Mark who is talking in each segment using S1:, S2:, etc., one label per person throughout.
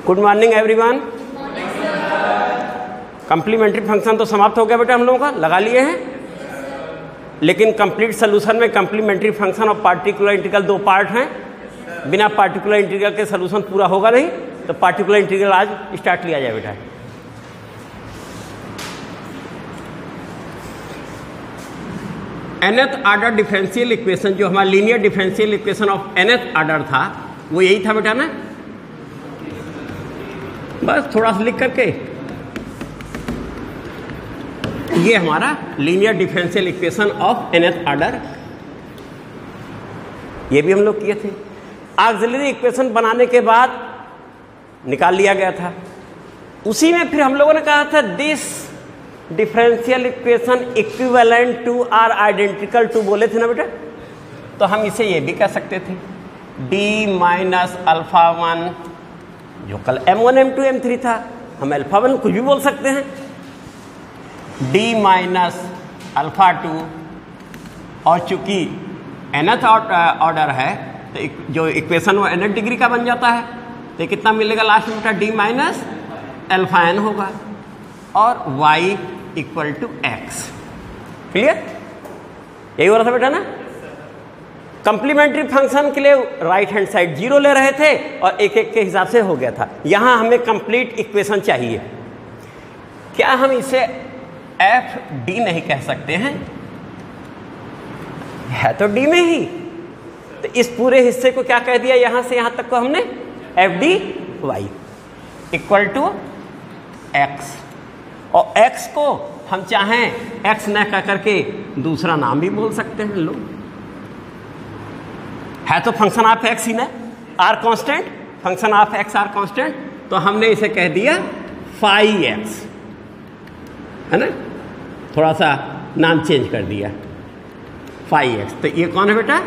S1: Good morning everyone. Complementary function तो समाप्त हो गया बेटा, हम लोगों का लगा लिए हैं। लेकिन कंप्लीट सोल्यूशन में कंप्लीमेंट्री फंक्शन और पार्टिकुलर इंटीग्रल दो पार्ट हैं। बिना पार्टिकुलर इंटीग्रल के सोल्यूशन पूरा होगा नहीं, तो पार्टिकुलर इंटीग्रल आज स्टार्ट लिया जाए बेटा। nth ऑर्डर डिफरेंशियल इक्वेशन, जो हमारा linear differential equation of nth order था, वो यही था बेटा ना। बस थोड़ा सा लिख करके, ये हमारा linear differential equation of nth order, ये भी हम लोग किए थे। ऑक्सिलरी इक्वेशन बनाने के बाद निकाल लिया गया था। उसी में फिर हम लोगों ने कहा था this differential equation equivalent to or identical to, बोले थे ना बेटा। तो हम इसे ये भी कह सकते थे d माइनस अल्फा वन, जो कल m1 m2 m3 था, हम अल्फा वन कुछ भी बोल सकते हैं, d माइनस अल्फा टू, और चूंकि nth ऑर्डर है तो जो इक्वेशन वो nth डिग्री का बन जाता है, तो कितना मिलेगा लास्ट में बेटा, d माइनस अल्फा n होगा, और y equal to x। Clear? यही हो रहा था बेटा ना। कंप्लीमेंट्री फंक्शन के लिए राइट हैंड साइड 0 ले रहे थे और एक एक के हिसाब से हो गया था। यहां हमें कंप्लीट इक्वेशन चाहिए। क्या हम इसे एफ डी नहीं कह सकते हैं? है तो डी में ही, तो इस पूरे हिस्से को क्या कह दिया, यहां से यहां तक को हमने F D Y equal to X, और x को हम चाहें x न कह करके दूसरा नाम भी बोल सकते हैं लोग। है तो फंक्शन ऑफ x ही ना, or constant, function of x or constant, तो हमने इसे कह दिया फाई x, है ना, थोड़ा सा नाम चेंज कर दिया फाई x। तो ये कौन है बेटा,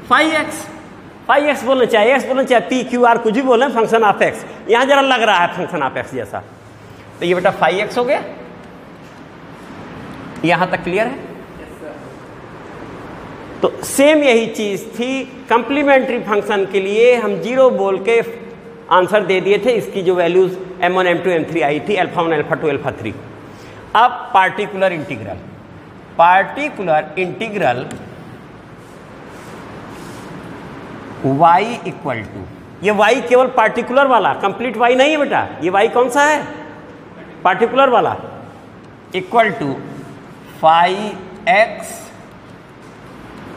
S1: फाई x। फाई x बोलना चाहिए, x बोलना चाहिए, पी क्यू आर कुछ भी बोले, फंक्शन ऑफ x यहां जरा लग रहा है फंक्शन ऑफ x जैसा। तो ये बेटा फाई x हो गया। यहां तक क्लियर है? तो सेम यही चीज थी कंप्लीमेंट्री फंक्शन के लिए, हम 0 बोल के आंसर दे दिए थे। इसकी जो वैल्यूज m1 m2 m3 आई थी, अल्फा 1 अल्फा 2 अल्फा 3। अब particular integral, particular integral y equal to, ये y केवल पार्टिकुलर वाला, कंप्लीट y नहीं है बेटा, ये y कौन सा है, पार्टिकुलर वाला, equal to phi x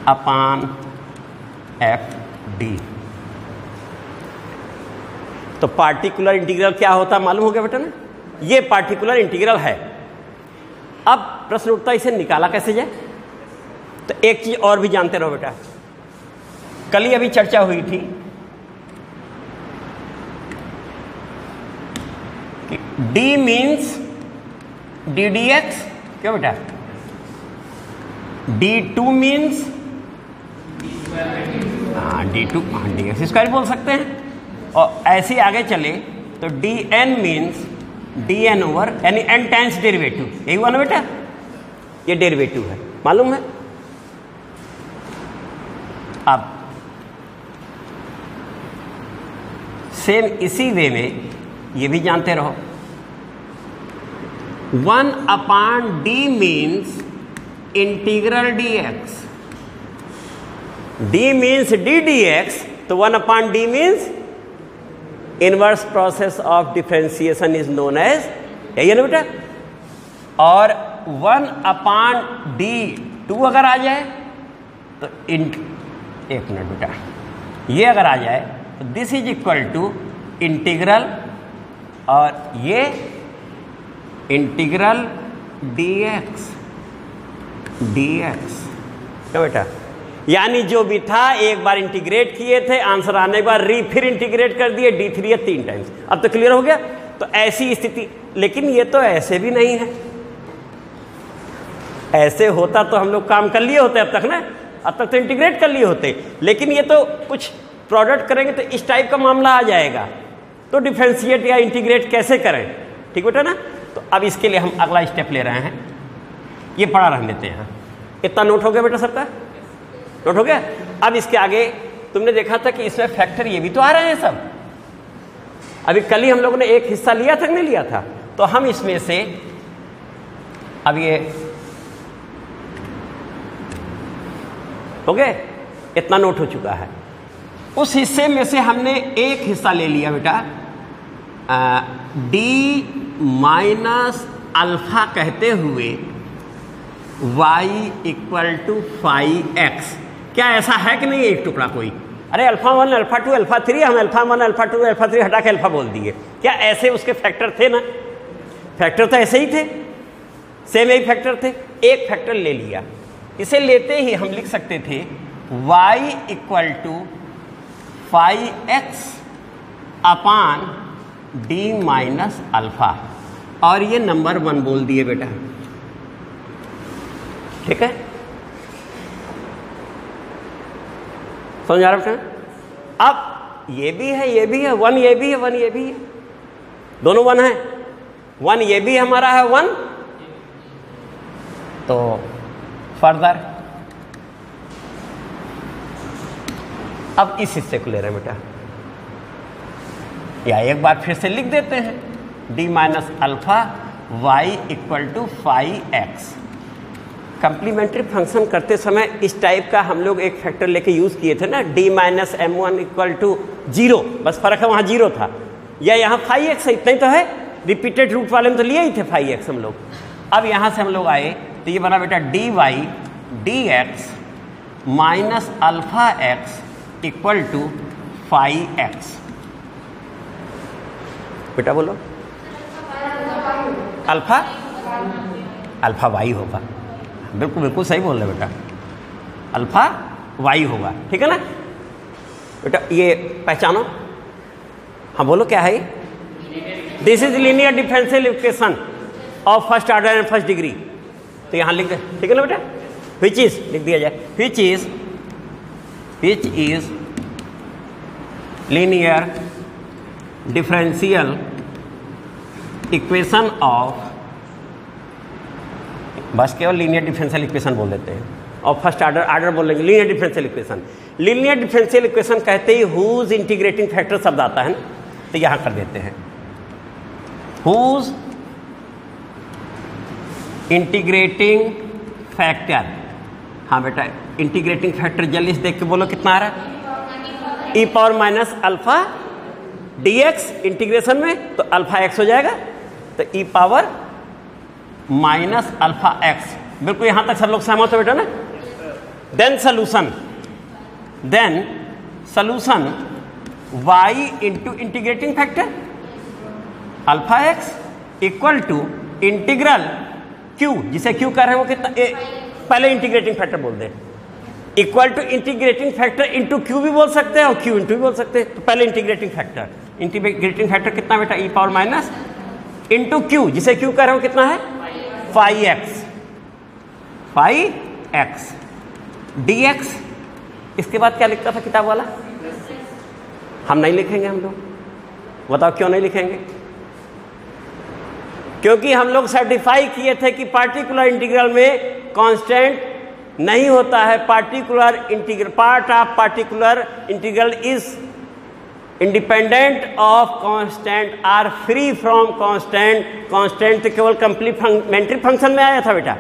S1: upon F D. तो पार्टिकुलर इंटीग्रल क्या होता मालूम हो गया बेटा ना, ये पार्टिकुलर इंटीग्रल है। अब प्रश्न उठता है इसे निकाला कैसे जाए। तो एक चीज और भी जानते रहो बेटा, कल ही अभी चर्चा हुई थी कि d means D D x, क्यों बेटा, d2 means d2 D x square बोल सकते हैं, और ऐसे आगे चले तो dn मीन्स dn ओवर, यानी n टाइम्स डेरिवेटिव, यही हुआ ना बेटा, ये डेरिवेटिव है, मालूम है। अब सेम इसी वे में ये भी जानते रहो, 1 upon d means integral dx, d means d dx, तो 1 upon d means inverse process of differentiation is known as, यही है ना बेटा। और 1 अपान d 2 अगर आ जाए तो एक मिनट बेटा, ये अगर आ जाए तो this is equal to integral, और ये इंटीग्रल dx, तो बेटा यानी जो भी था एक बार इंटीग्रेट किए थे, आंसर आने के बाद फिर इंटीग्रेट कर दिए, d3 या 3 टाइम्स। अब तो क्लियर हो गया। तो ऐसी स्थिति, लेकिन ये तो ऐसे भी नहीं है, ऐसे होता तो हम लोग काम कर लिए होते अब तक ना, अब तक तो इंटीग्रेट कर लिए होते, लेकिन ये तो कुछ प्रोडक्ट करेंगे तो इस टाइप का मामला आ जाएगा, तो डिफरेंशिएट या इंटीग्रेट कैसे करें, ठीक बेटा ना। तो अब इसके लिए हम अगला स्टेप ले रहे हैं, ये पढ़ा रह लेते हैं। इतना नोट हो गया बेटा सबका, नोट हो गया। अब इसके आगे तुमने देखा था कि इसमें फैक्टर ये भी तो आ रहे हैं सब, अभी कल ही हम लोगों ने एक हिस्सा लिया था कि नहीं लिया था? तो हम इसमें से अब ये हो गए, इतना नोट हो चुका है। उस हिस्से में से हमने एक हिस्सा ले लिया बेटा, डी माइनस अल्फा कहते हुए y इक्वल टू 5x। क्या ऐसा है कि नहीं एक टुकड़ा कोई? अरे अल्फा 1 अल्फा 2 अल्फा 3, हम अल्फा 1 अल्फा 2 अल्फा 3 हटा के अल्फा बोल दिए। क्या ऐसे उसके फैक्टर थे ना? फैक्टर तो ऐसे ही थे, सेम ही फैक्टर थे। एक फैक्टर ले लिया, इसे लेते ही हम लिख सकते थे y equal to 5x upon D minus alpha, और ये नंबर 1 बोल दिए बेटा। ठीक है, समझ आ रहा बेटा? अब ये भी है, ये भी है, 1 ये भी है, 1 ये भी है, दोनों 1 है। 1 ये भी हमारा है 1, तो फर्दर अब इस हिस्से को ले रहे हैं बेटा, या एक बार फिर से लिख देते हैं, D minus alpha y equal to 5x। Complementary function करते समय इस टाइप का हम लोग एक फैक्टर लेके यूज किए थे ना, d minus m1 equal to 0, बस फर्क है वहां 0 था, या यहाँ 5x है, इतना ही तो है। रिपीटेड रूट वाले में तो लिए ही थे 5x हम लोग। अब यहां से हम लोग आए तो ये बना बेटा dy dx minus alpha x equal to 5x। बेटा बोलो, अल्फा अल्फा वाई होगा। बिल्कुल बिल्कुल सही बोल रहे बेटा, अल्फा वाई होगा। ठीक है ना बेटा? ये पहचानो, हाँ बोलो क्या है? This is linear differential equation of first order and first degree. तो यहां लिख दे, ठीक है ना बेटा? विच इज लिख दिया जाए, which is linear differential equation of, बस केवल लीनियर डिफरेंशियल इक्वेशन बोल देते हैं, और फर्स्ट ऑर्डर बोल लेंगे linear differential equation. Linear differential equation कहते ही हुज इंटीग्रेटिंग फैक्टर शब्द आता है ना, तो यहां कर देते हैं हुज इंटीग्रेटिंग फैक्टर। हाँ बेटा, इंटीग्रेटिंग फैक्टर जल्दी से देख के बोलो कितना आ रहा है? E power minus alpha dx integration में, तो अल्फा x हो जाएगा, तो e power minus alpha x। बिल्कुल यहां तक सब लोग सहमत हो बेटा ना? Then solution y into integrating factor alpha x equal to integral q, जिसे q कर रहे हैं वो कितना, पहले इंटीग्रेटिंग फैक्टर बोल दे, equal to integrating factor into Q भी बोल सकते हैं और क्यू इंटू भी बोल सकते हैं। तो पहले इंटीग्रेटिंग फैक्टर कितना बेटा? E power minus into Q, जिसे क्यू कर रहे हो कितना है? 5x dx। इसके बाद क्या लिखता था किताब वाला? हम नहीं लिखेंगे हम लोग, बताओ क्यों नहीं लिखेंगे? क्योंकि हम लोग सर्टिफाई किए थे कि पार्टिकुलर इंटीग्रल में कांस्टेंट नहीं होता है। Particular integral, part of particular integral is independent of constant, or free from constant. Constant तो केवल कंप्लीमेंट्री फंक्शन में आया था बेटा,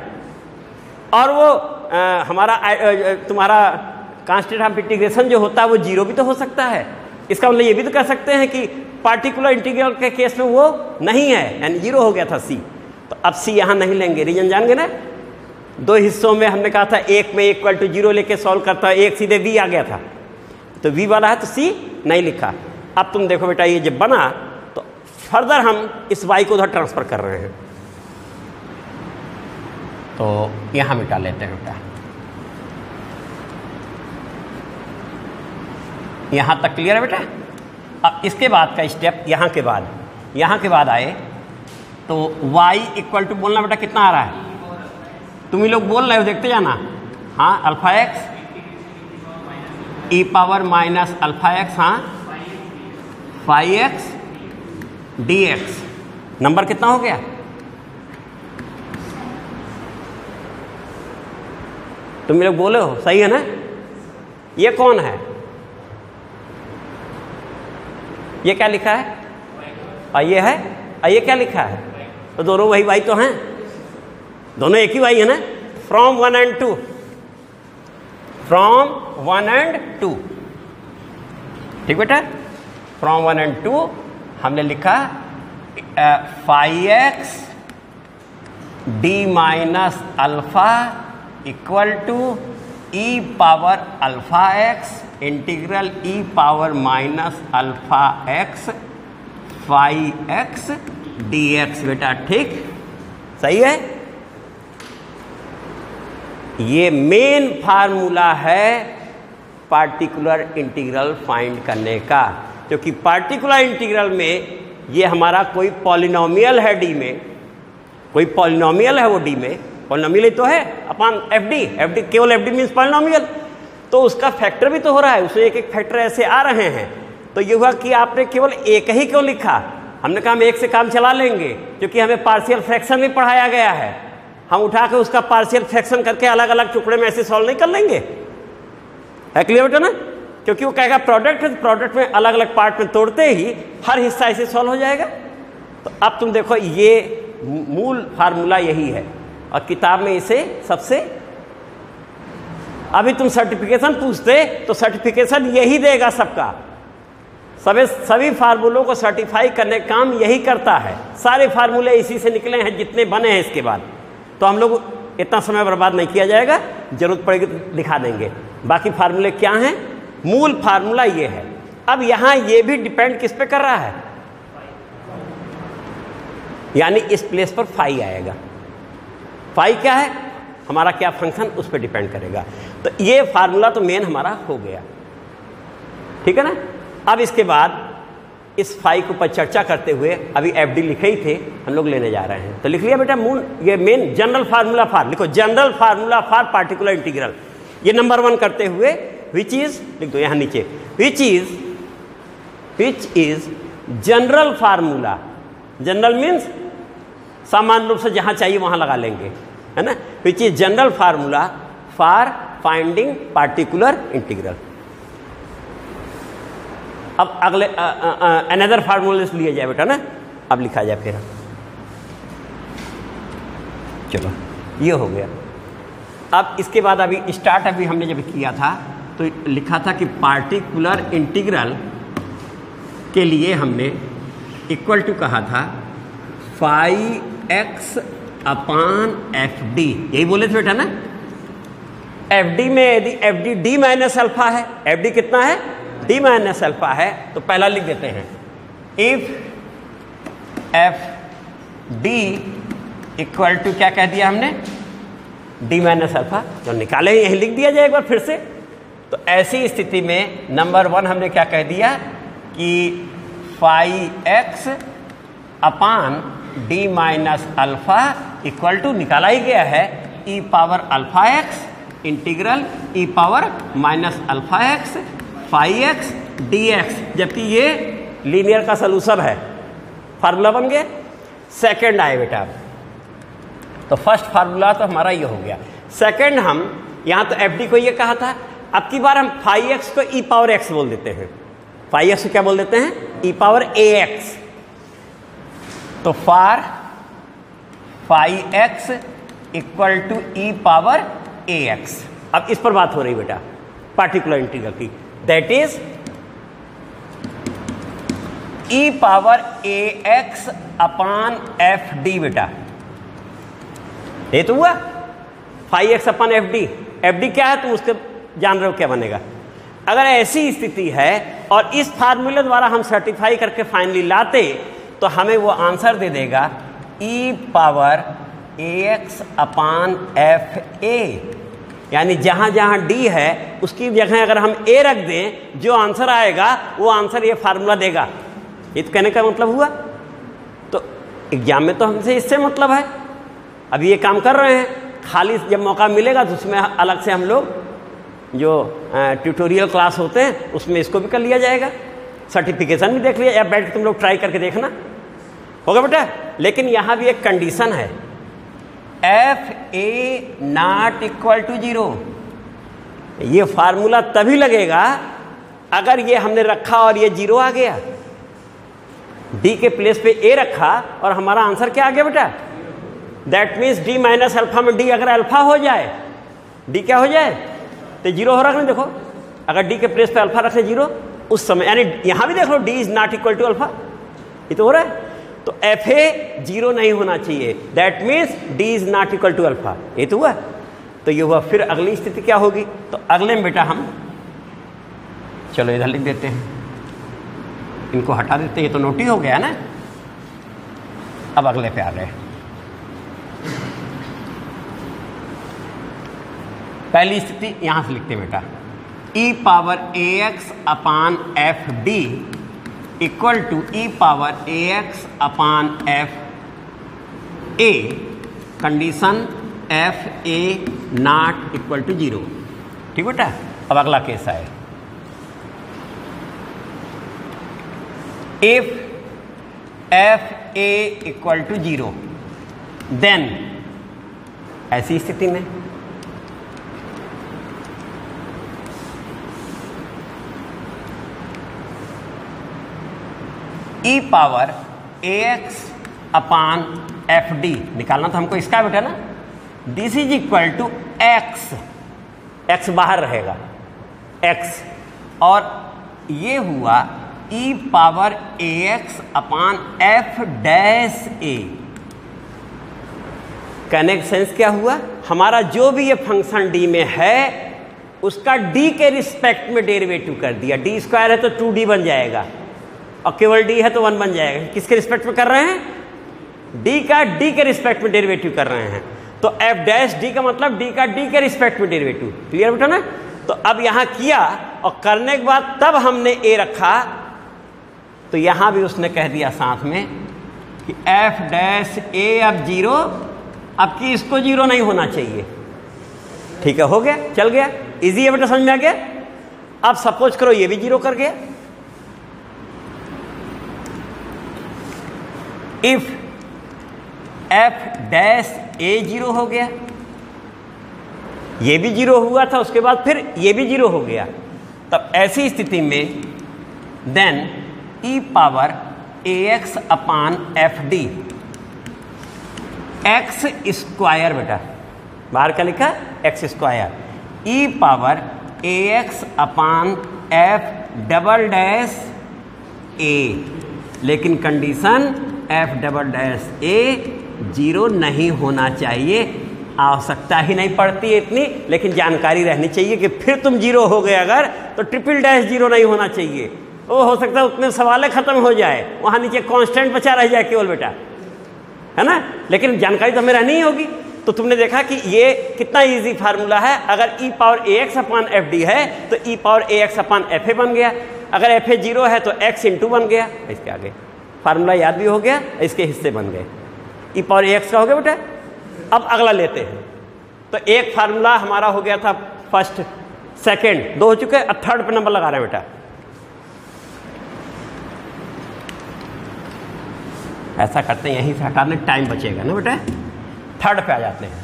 S1: और वो हमारा तुम्हारा कांस्टेंट ऑफ इंटीग्रेशन जो होता है वो 0 भी तो हो सकता है। इसका मतलब ये भी तो कह सकते हैं कि पार्टिकुलर इंटीग्रल के केस में वो नहीं है, यानी 0 हो गया था C। तो अब C यहां नहीं लेंगे, रीजन जान गए ना? 2 हिस्सों में हमने कहा था, एक में इक्वल टू 0 लेके सॉल्व करता है, एक सीधे V आ गया था, तो V वाला है तो C नहीं लिखा। अब तुम देखो बेटा, ये जब बना तो फर्दर हम इस y को उधर ट्रांसफर कर रहे हैं, तो यहां मिटा लेते हैं बेटा। यहां तक क्लियर है बेटा? अब इसके बाद का स्टेप, यहां के बाद आए तो y इक्वल टू बोलना बेटा कितना आ रहा है? तुम ही लोग बोल रहे हो, देखते जाना। हाँ, अल्फा x ई पावर माइनस अल्फा x, हाँ 5x dx। नंबर कितना हो गया? तुम लोग बोले हो, सही है ना? ये कौन है? ये क्या लिखा है? और ये है, और ये क्या लिखा है? तो दोनों वही y तो हैं, दोनों एक ही y है ना। फ्रॉम 1 and 2, फ्रॉम 1 and 2, ठीक बेटा। फ्रॉम 1 and 2 हमने लिखा 5x d minus alpha equal to e power alpha x integral e power minus alpha x 5x dx बेटा, ठीक सही है। ये मेन फार्मूला है पार्टिकुलर इंटीग्रल फाइंड करने का, क्योंकि पार्टिकुलर इंटीग्रल में ये हमारा कोई पॉलिनोमियल है डी में, कोई पॉलिनोमियल है वो डी में, पॉलिनोमियल ही तो है अपॉन एफडी, एफडी केवल एफडी मीन्स पॉलिनोमियल, तो उसका फैक्टर भी तो हो रहा है, उसमें एक एक फैक्टर ऐसे आ रहे हैं। तो ये हुआ कि आपने केवल एक ही क्यों लिखा? हमने कहा हम एक से काम चला लेंगे, क्योंकि हमें पार्शियल फ्रैक्शन भी पढ़ाया गया है, हम उठा के उसका पार्शियल फ्रैक्शन करके अलग अलग टुकड़े में ऐसे सॉल्व नहीं कर लेंगे, है क्लियर बेटा ना? क्योंकि वो कहेगा प्रोडक्ट है, प्रोडक्ट में अलग अलग पार्ट में तोड़ते ही हर हिस्सा ऐसे सॉल्व हो जाएगा। तो अब तुम देखो ये मूल फार्मूला यही है, और किताब में इसे सबसे, अभी तुम सर्टिफिकेशन पूछते तो सर्टिफिकेशन यही देगा सबका, सभी फार्मूलों को सर्टिफाई करने का काम यही करता है, सारे फार्मूले इसी से निकले हैं जितने बने हैं इसके बाद। तो हम लोग इतना समय बर्बाद नहीं किया जाएगा, जरूरत पड़ेगी तो दिखा देंगे। बाकी फार्मूले क्या हैं? मूल फार्मूला ये है। अब यहां ये भी डिपेंड किस पे कर रहा है, यानी इस प्लेस पर फाई आएगा। फाई क्या है? हमारा क्या फंक्शन, उस पर डिपेंड करेगा। तो ये फार्मूला तो मेन हमारा हो गया, ठीक है ना। अब इसके बाद इस फाई के ऊपर चर्चा करते हुए अभी एफडी लिखे ही थे, हम लोग लेने जा रहे हैं। तो लिख लिया बेटा मूल, ये मेन जनरल फार्मूला फॉर, लिखो general formula for particular integral. ये नंबर 1 करते हुए विच इज, लिख दो यहां नीचे, which is general formula. General means सामान्य रूप से जहां चाहिए वहां लगा लेंगे, है ना। Which is general formula for finding particular integral. अब अगले अनदर फार्मूले लिए जाए बेटा ना, अब लिखा जाए फिर। चलो ये हो गया। अब इसके बाद अभी स्टार्ट अभी हमने जब किया था तो लिखा था कि पार्टिकुलर इंटीग्रल के लिए हमने इक्वल टू कहा था 5x अपान एफ डी, यही बोले थे बेटा ना। एफ डी में यदि F D D minus alpha है, एफ डी कितना है? डी माइनस अल्फा है, तो पहला लिख देते हैं if F D equal to क्या कह दिया हमने? D minus alpha. तो निकाले यही लिख दिया जाए एक बार फिर से। तो ऐसी स्थिति में नंबर 1 हमने क्या कह दिया कि 5x upon D minus alpha equal to, निकाला ही गया है, e power alpha x integral e power minus alpha x 5x dx, जबकि ये लीनियर का सलूशन है। फार्मूला बन गया। सेकंड आए बेटा, तो फर्स्ट फार्मूला तो हमारा ये हो गया। सेकंड हम यहां तो एफ डी को ये कहा था, अब की बार हम 5x को ई पावर एक्स बोल देते हैं। 5x को क्या बोल देते हैं? ई पावर ए एक्स। तो for 5x equal to E power A X. अब इस पर बात हो रही बेटा पार्टिकुलर इंटीग्रल की, that is E power A x upon F D बेटा। ये तो हुआ 5x upon F D. F D क्या है तुम उसके जान रहे हो क्या बनेगा। अगर ऐसी स्थिति है और इस फार्मूले द्वारा हम सर्टिफाई करके फाइनली लाते तो हमें वो आंसर दे देगा e power A x upon f a, यानी जहां जहां डी है उसकी जगह अगर हम ए रख दें, जो आंसर आएगा वो आंसर ये फार्मूला देगा। ये तो कहने का मतलब हुआ। तो एग्जाम में तो हमसे इससे मतलब है, अभी ये काम कर रहे हैं, खाली जब मौका मिलेगा तो उसमें अलग से हम लोग जो ट्यूटोरियल क्लास होते हैं उसमें इसको भी कर लिया जाएगा, सर्टिफिकेशन भी देख लिया, या बैठ के तुम लोग ट्राई करके देखना होगा बेटा। लेकिन यहाँ भी एक कंडीशन है, F A not equal to 0। ये फार्मूला तभी लगेगा अगर ये हमने रखा और ये 0 आ गया। डी के प्लेस पे ए रखा और हमारा आंसर क्या आ गया बेटा? That means D minus alpha में डी अगर अल्फा हो जाए, डी क्या हो जाए तो जीरो हो रखना। देखो अगर डी के प्लेस पे अल्फा रखें जीरो, उस समय यानी यहां भी देख लो d is not equal to alpha, ये तो हो रहा है। तो एफ ए जीरो नहीं होना चाहिए, that means D is not equal to alpha, ये तो हुआ। तो ये हुआ। फिर अगली स्थिति क्या होगी? तो अगले में बेटा हम चलो इधर लिख देते हैं, इनको हटा देते हैं, ये तो नोट ही हो गया ना। अब अगले पे आ गए। पहली स्थिति यहां से लिखते हैं बेटा, e power A x upon F D equal to E power A x upon f a, condition f A not equal to zero. ठीक बेटा। अब अगला केस है, if f a equal to zero, then ऐसी स्थिति में e power ए x upon F d निकालना था हमको, इसका बेटा ना, this is equal to x, x बाहर रहेगा एक्स, और ये हुआ ई पावर ए एक्स अपान एफ डैश ए। कहने का सेंस क्या हुआ? हमारा जो भी ये फंक्शन डी में है उसका डी के रिस्पेक्ट में डेरिवेटिव कर दिया। डी स्क्वायर है तो 2d बन जाएगा, और केवल डी है तो 1 बन जाएगा। किसके रिस्पेक्ट में कर रहे हैं? डी का डी के रिस्पेक्ट में डेरिवेटिव कर रहे हैं। तो एफ डैश डी का मतलब डी का डी के रिस्पेक्ट में डेरिवेटिव। क्लियर बेटा ना? तो अब यहां किया और करने के बाद तब हमने ए रखा, तो यहां भी उसने कह दिया साथ में कि एफ डैश ए अब जीरो, अब कि इसको जीरो नहीं होना चाहिए। ठीक है, हो गया, चल गया, इजी है बेटा, समझ में आ गया। अब सपोज करो ये भी जीरो कर गया। If F dash A zero हो गया, ये भी जीरो हुआ था, उसके बाद फिर ये भी जीरो हो गया, तब ऐसी स्थिति में देन ई पावर ए x upon F D, x square बेटा बाहर का लिखा एक्स स्क्वायर, ई पावर ए x upon F double dash ए, लेकिन कंडीशन एफ डबल डैश ए जीरो नहीं होना चाहिए। आवश्यकता ही नहीं पड़ती है इतनी, लेकिन जानकारी रहनी चाहिए कि फिर तुम जीरो हो गए अगर, तो ट्रिपल डैश जीरो नहीं होना चाहिए। वो हो सकता है उतने सवालें खत्म हो जाए, वहां नीचे कांस्टेंट बचा रह जाए केवल बेटा, है ना। लेकिन जानकारी तो हमें रहनी ही होगी। तो तुमने देखा कि ये कितना इजी फार्मूला है। अगर ई पावर ए एक्स अपान एफ डी है तो e power A x upon f a बन गया, अगर एफ ए जीरो है तो एक्स इंटू बन गया। इसके आगे फार्मूला याद भी हो गया, इसके हिस्से बन गए। ई पावर ए एक्स का हो गया बेटा। अब अगला लेते हैं, तो एक फार्मूला हमारा हो गया था फर्स्ट, सेकंड, दो हो चुके, अब थर्ड पे नंबर लगा रहे हैं बेटा। ऐसा करते हैं, यहीं से हटाने टाइम बचेगा ना बेटा। थर्ड पे आ जाते हैं।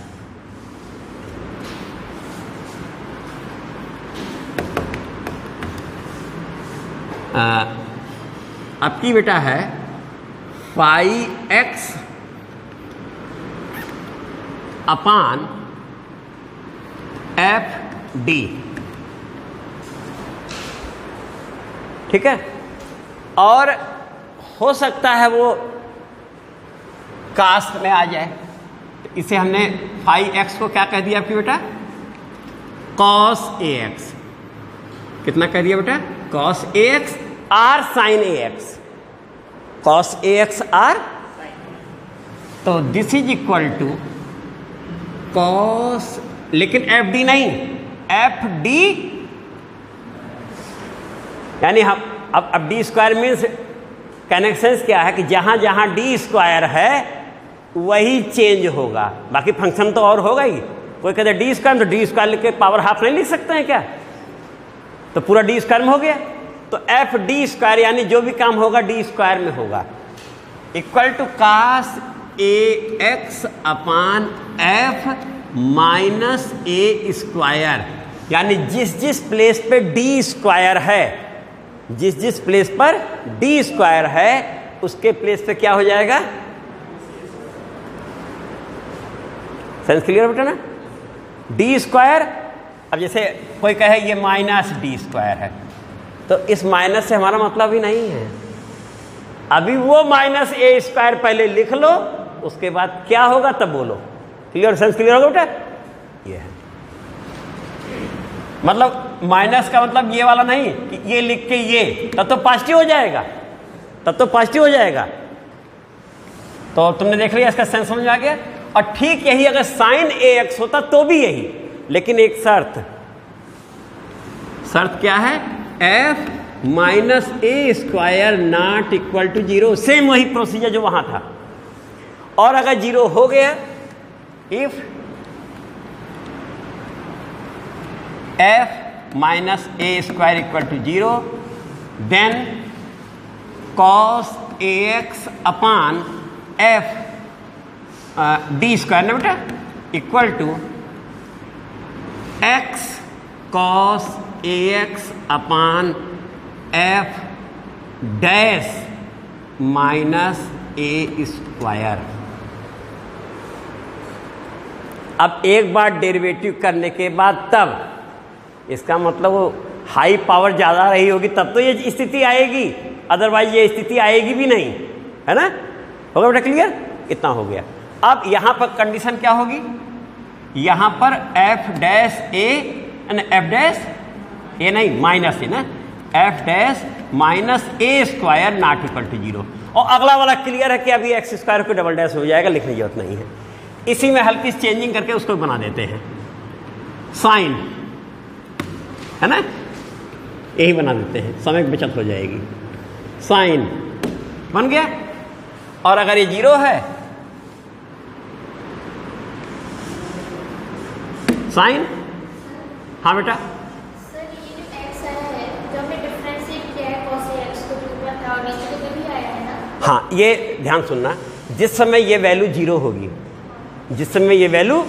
S1: अब की बेटा है five x upon F D, ठीक है। और हो सकता है वो कास्ट में आ जाए, तो इसे हमने फाइव एक्स को क्या कह दिया आपकी बेटा? कॉस ए एक्स। कितना कह दिया बेटा? Cos A x are sine a x, cos A x are. तो this is equal to cos, लेकिन एफ डी नहीं, एफ डी, यानी हम अब डी स्क्वायर मीन्स कनेक्शंस क्या है कि जहां जहां डी स्क्वायर है वही चेंज होगा, बाकी फंक्शन तो और होगा ही। कोई कहते डी स्क्वायर, तो डी स्क्वायर लिख के पावर हाफ नहीं लिख सकते हैं क्या? तो पूरा डी स्क्वायर में हो गया। तो एफ डी स्क्वायर यानी जो भी काम होगा डी स्क्वायर में होगा, equal to cos A x upon F minus A square, यानी जिस जिस प्लेस पे डी स्क्वायर है, जिस जिस प्लेस पर डी स्क्वायर है उसके प्लेस पे क्या हो जाएगा? सेंस क्लियर बेटा ना? डी स्क्वायर, अब जैसे कोई कहे ये माइनस डी स्क्वायर है, तो इस माइनस से हमारा मतलब ही नहीं है। अभी वो माइनस ए स्क्वायर पहले लिख लो, उसके बाद क्या होगा तब बोलो। क्लियर? सेंस क्लियर होगा बेटा? ये है मतलब माइनस का मतलब ये वाला नहीं कि ये लिख के ये, तब तो पॉजिटिव हो जाएगा, तब तो पॉजिटिव हो जाएगा। तो तुमने देख लिया, इसका सेंस समझ आ गया। और ठीक यही अगर साइन ए एक्स होता तो भी यही, लेकिन एक शर्त क्या है? F minus A square not equal to 0। Same वही प्रोसीजर जो वहां था। और अगर 0 हो गया, if F minus A square equal to 0, then cos A x upon F D square ना बेटा equal to X cos A x upon F dash minus A square. अब एक बार डेरिवेटिव करने के बाद तब इसका मतलब वो हाई पावर ज़्यादा रही होगी तब तो ये स्थिति आएगी, अदरवाइज ये स्थिति आएगी भी नहीं, है ना? होगा बेटा क्लियर? इतना हो गया। अब यहाँ पर कंडीशन क्या होगी? यहाँ पर f dash a f dash a नहीं माइनस ए ना, f dash minus A square not equal to 0। और अगला वाला क्लियर है कि अभी एक्स स्क्वायर को डबल डैश हो जाएगा, लिखने की जरूरत नहीं है। इसी में हल्की चेंजिंग करके उसको बना देते हैं साइन, है ना? यही बना देते हैं, समय की बचत हो जाएगी। साइन बन गया। और अगर ये 0 है, साइन, हाँ बेटा
S2: सर ये जो x आया है, जब हमने डिफरेंशिएट किया है cos a x को जो ऊपर था और नीचे तो तभी आया है ना?
S1: हाँ, ये ध्यान सुनना, जिस समय ये वैल्यू 0 होगी, जिस समय ये वैल्यू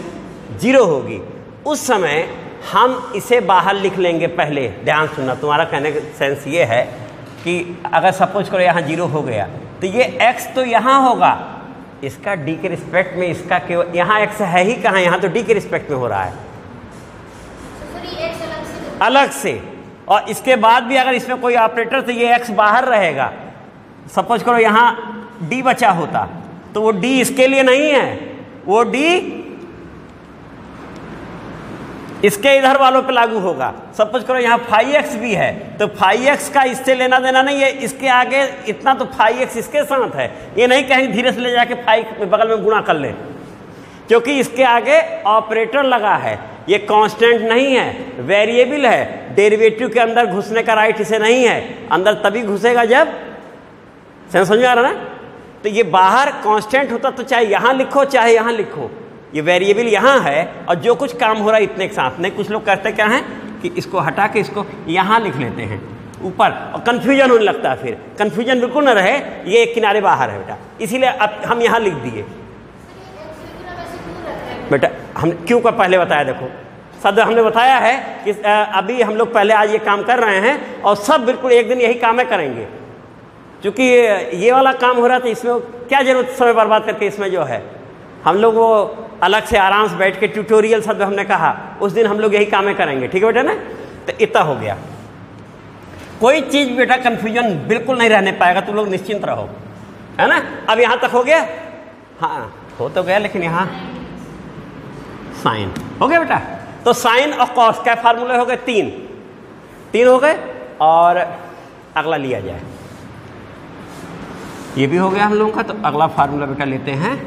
S1: 0 होगी, उस समय हम इसे बाहर लिख लेंगे पहले। ध्यान सुनना, तुम्हारा कहने का सेंस ये है कि अगर सपोज करो यहाँ 0 हो गया तो ये x तो यहाँ होगा, इसका d के रिस्पेक्ट में इसका केवल, यहाँ x है ही कहाँ, यहाँ तो d के रिस्पेक्ट में हो रहा है अलग से। और इसके बाद भी अगर इसमें कोई ऑपरेटर तो ये x बाहर रहेगा। सपोज करो यहाँ d बचा होता तो वो d इसके लिए नहीं है, वो d इसके इधर वालों पे लागू होगा। सपोज करो यहाँ फाई एक्स भी है तो फाई एक्स का इससे लेना देना नहीं है, इसके आगे इतना तो फाई एक्स इसके साथ है। ये नहीं कहीं धीरे से ले जाके फाई बगल में गुणा कर ले, क्योंकि इसके आगे ऑपरेटर लगा है। ये कांस्टेंट नहीं है, वेरिएबल है। डेरिवेटिव के अंदर घुसने का राइट इसे नहीं है, अंदर तभी घुसेगा जब, समझ में आ रहा ना? तो ये बाहर कांस्टेंट होता तो चाहे यहाँ लिखो चाहे यहाँ लिखो, ये वेरिएबल यहाँ है और जो कुछ काम हो रहा है इतने के साथ नहीं। कुछ लोग करते क्या हैं कि इसको हटा के इसको यहाँ लिख लेते हैं ऊपर, और कन्फ्यूजन होने लगता है। फिर कन्फ्यूजन बिल्कुल ना रहे, ये एक किनारे बाहर है बेटा, इसीलिए अब हम यहाँ लिख दिए बेटा। हम क्यों का पहले बताया, देखो सब हमने बताया है कि अभी हम लोग पहले आज ये काम कर रहे हैं और सब बिल्कुल एक दिन यही काम करेंगे। क्योंकि ये वाला काम हो रहा था, इसमें क्या जरूरत समय बर्बाद करके, इसमें जो है हम लोग वो अलग से आराम से बैठ के ट्यूटोरियल सब हमने कहा उस दिन हम लोग यही काम करेंगे, ठीक है बेटा ना? तो इतना हो गया। कोई चीज़ बेटा कन्फ्यूजन बिल्कुल नहीं रहने पाएगा, तुम लोग निश्चिंत रहो, है ना? अब यहाँ तक हो गया? हाँ हो तो गया, लेकिन यहाँ साइन हो गया बेटा। तो साइन और कॉस क्या फार्मूले हो गए? तीन हो गए। और अगला लिया जाए, ये भी हो गया हम लोगों का। तो अगला फार्मूला बेटा लेते हैं।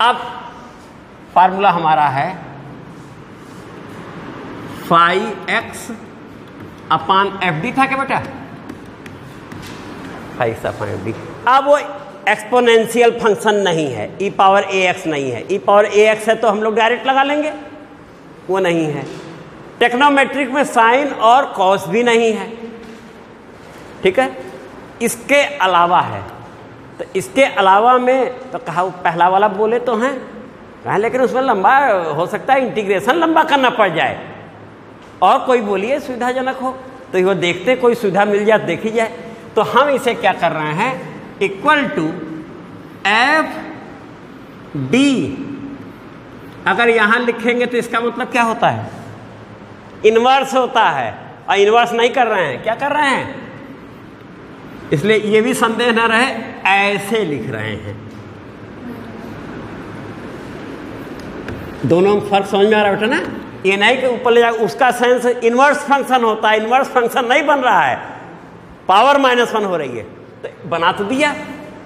S1: अब फार्मूला हमारा है phi x upon F D था क्या बेटा? Phi x upon F D. अब वो एक्सपोनेंशियल फंक्शन नहीं है, ई पावर ए एक्स नहीं है। ई पावर ए एक्स है तो हम लोग डायरेक्ट लगा लेंगे, वो नहीं है। टेक्नोमेट्रिक में साइन और कॉस भी नहीं है, ठीक है? इसके अलावा है, तो इसके अलावा में तो कहा वो पहला वाला बोले तो हैं कहा, लेकिन उसमें लंबा हो सकता है, इंटीग्रेशन लंबा करना पड़ जाए। और कोई बोलिए सुविधाजनक हो, तो वो देखते कोई सुविधा मिल जाए देखी जाए। तो हम इसे क्या कर रहे हैं, इक्वल टू एफ डी। अगर यहां लिखेंगे तो इसका मतलब क्या होता है, इनवर्स होता है, और इनवर्स नहीं कर रहे हैं, क्या कर रहे हैं, इसलिए ये भी संदेह न रहे, ऐसे लिख रहे हैं। दोनों में फर्क समझ में आ रहा है बेटा ना। ये नहीं कि ऊपर ले जाकर उसका सेंस इनवर्स फंक्शन होता है, इनवर्स फंक्शन नहीं बन रहा है, पावर -1 हो रही है, तो बना तो दिया।